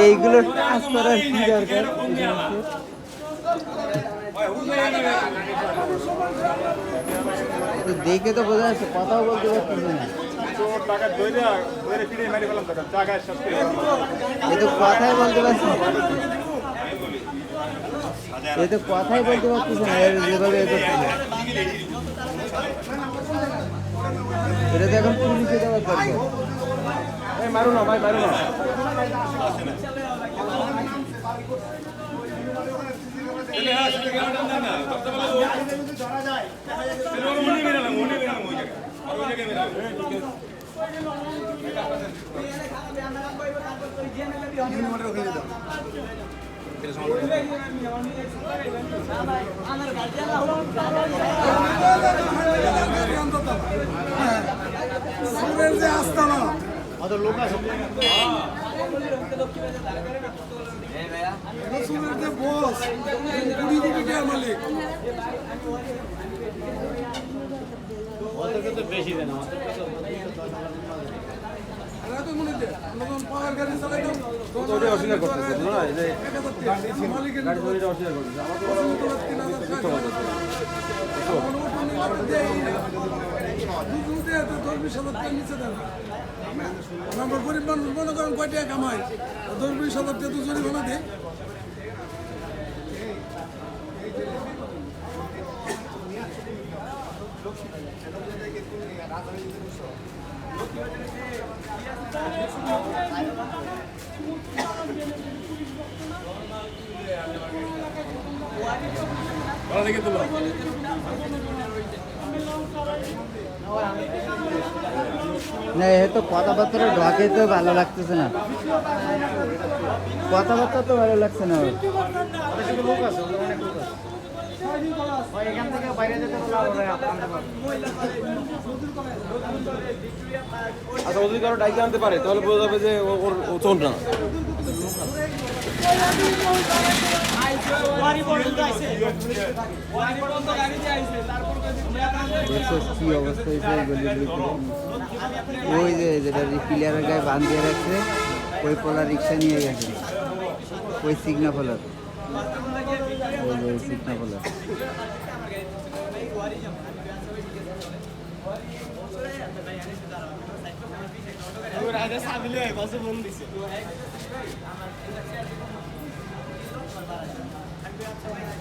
এইগুলো টাচ করার কি দরকার? দেখে তো বোঝা যাচ্ছে, কথাও বলতে পারছি না। এ তো কথাই বলতে পারছি না, এ তো কথাই বলতে পারছিস না যেভাবে এ করছিল। এটা তো এখন পুলিশে দেওয়ার দরকার। মারো না ভাই, মারো না। লোক আছে বেশি দেন অস্বীকার করতেছে না, অস্বীকার করতেছে। আমরা গরিব মানুষ মনে করেন কয় টাকা কামাই, 10-20 হাজার টাকা তো জরিমানা দেয়। না, এ তো কথাবার্তা ঢাকে তো ভালো লাগতেছে না, কথাবার্তা তো ভালো লাগছে না। আচ্ছা, যদি কারো ডাইকে আনতে পারে তাহলে বোঝা যাবে যে ও চোর না। কি অবস্থা হয়েছে ওই যে যেটা প্লেয়ারের গায়ে বাঁধ দিয়ে রাখছে, ওই পোলা রিক্সা নিয়ে গেছে, ওই সিগনা ফলার, ওই যে সিগনা ফলার। সাবিলে বসে ফোন দিছে।